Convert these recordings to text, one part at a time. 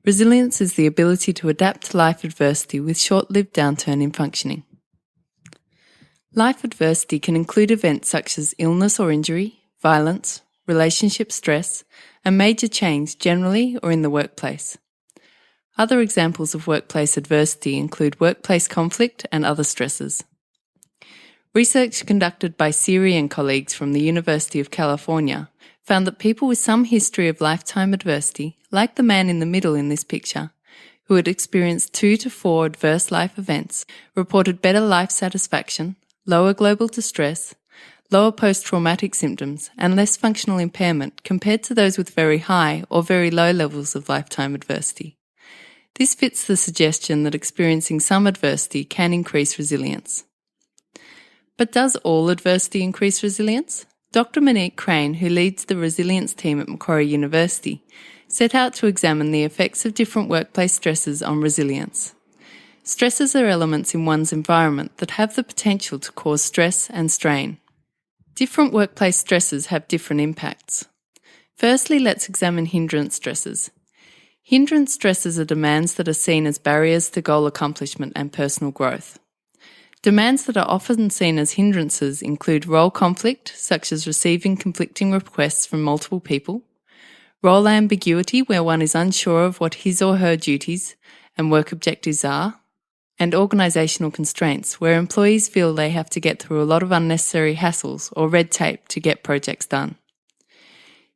Resilience is the ability to adapt to life adversity with short-lived downturn in functioning. Life adversity can include events such as illness or injury, violence, relationship stress, and major change generally or in the workplace. Other examples of workplace adversity include workplace conflict and other stresses. Research conducted by Siri and colleagues from the University of California found that people with some history of lifetime adversity, like the man in the middle in this picture, who had experienced 2 to 4 adverse life events, reported better life satisfaction, lower global distress, lower post-traumatic symptoms, and less functional impairment compared to those with very high or very low levels of lifetime adversity. This fits the suggestion that experiencing some adversity can increase resilience. But does all adversity increase resilience? Dr. Monique Crane, who leads the resilience team at Macquarie University, set out to examine the effects of different workplace stresses on resilience. Stresses are elements in one's environment that have the potential to cause stress and strain. Different workplace stresses have different impacts. Firstly, let's examine hindrance stresses. Hindrance stresses are demands that are seen as barriers to goal accomplishment and personal growth. Demands that are often seen as hindrances include role conflict, such as receiving conflicting requests from multiple people, role ambiguity, where one is unsure of what his or her duties and work objectives are, and organisational constraints, where employees feel they have to get through a lot of unnecessary hassles or red tape to get projects done.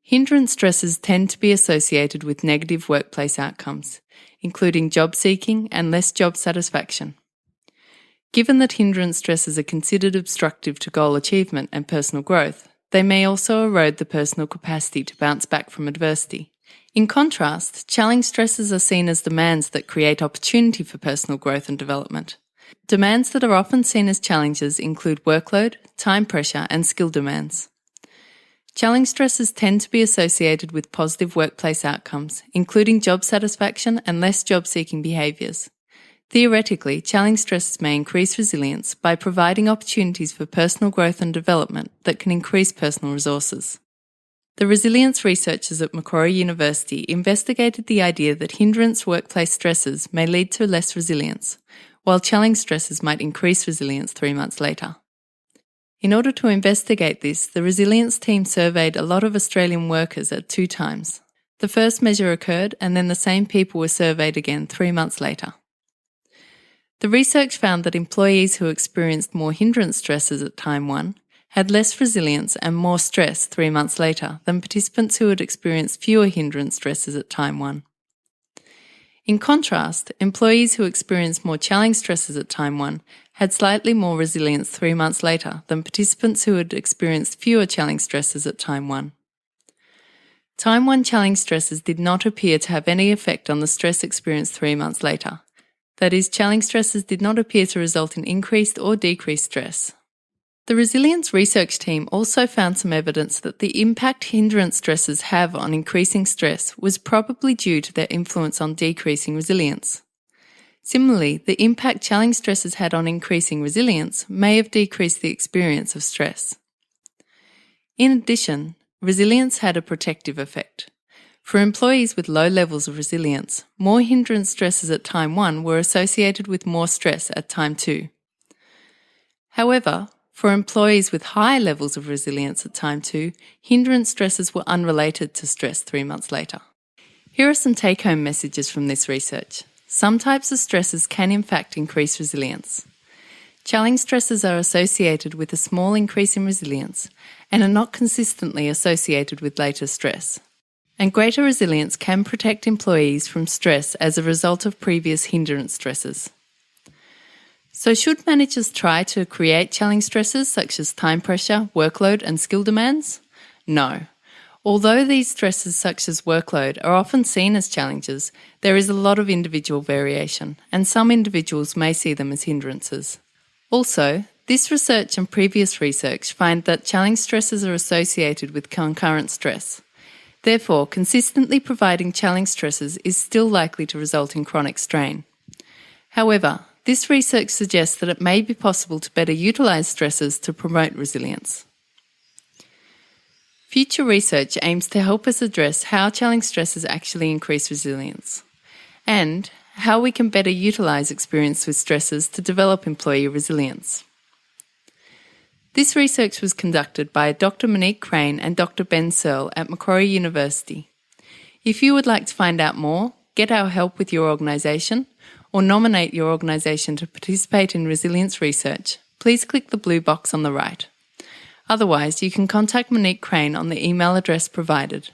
Hindrance stresses tend to be associated with negative workplace outcomes, including job seeking and less job satisfaction. Given that hindrance stresses are considered obstructive to goal achievement and personal growth, they may also erode the personal capacity to bounce back from adversity. In contrast, challenge stresses are seen as demands that create opportunity for personal growth and development. Demands that are often seen as challenges include workload, time pressure, and skill demands. Challenge stresses tend to be associated with positive workplace outcomes, including job satisfaction and less job-seeking behaviours. Theoretically, challenge stresses may increase resilience by providing opportunities for personal growth and development that can increase personal resources. The resilience researchers at Macquarie University investigated the idea that hindrance workplace stresses may lead to less resilience, while challenge stresses might increase resilience 3 months later. In order to investigate this, the resilience team surveyed a lot of Australian workers at 2 times. The first measure occurred, and then the same people were surveyed again 3 months later. The research found that employees who experienced more hindrance stresses at time 1 had less resilience and more stress 3 months later than participants who had experienced fewer hindrance stresses at time 1. In contrast, employees who experienced more challenge stresses at time 1 had slightly more resilience 3 months later than participants who had experienced fewer challenge stresses at time 1. Time 1 challenge stresses did not appear to have any effect on the stress experienced 3 months later. That is, challenge stresses did not appear to result in increased or decreased stress. The resilience research team also found some evidence that the impact hindrance stresses have on increasing stress was probably due to their influence on decreasing resilience. Similarly, the impact challenge stresses had on increasing resilience may have decreased the experience of stress. In addition, resilience had a protective effect. For employees with low levels of resilience, more hindrance stresses at time 1 were associated with more stress at time 2. However, for employees with high levels of resilience at time 2, hindrance stresses were unrelated to stress 3 months later. Here are some take-home messages from this research. Some types of stresses can in fact increase resilience. Challenge stresses are associated with a small increase in resilience and are not consistently associated with later stress. And greater resilience can protect employees from stress as a result of previous hindrance stresses. So should managers try to create challenge stresses such as time pressure, workload and skill demands? No. Although these stresses such as workload are often seen as challenges, there is a lot of individual variation, and some individuals may see them as hindrances. Also, this research and previous research find that challenge stresses are associated with concurrent stress. Therefore, consistently providing challenge stresses is still likely to result in chronic strain. However, this research suggests that it may be possible to better utilise stresses to promote resilience. Future research aims to help us address how challenge stresses actually increase resilience. and how we can better utilise experience with stressors to develop employee resilience. This research was conducted by Dr. Monique Crane and Dr. Ben Searle at Macquarie University. If you would like to find out more, get our help with your organisation, or nominate your organisation to participate in resilience research, please click the blue box on the right. Otherwise, you can contact Monique Crane on the email address provided.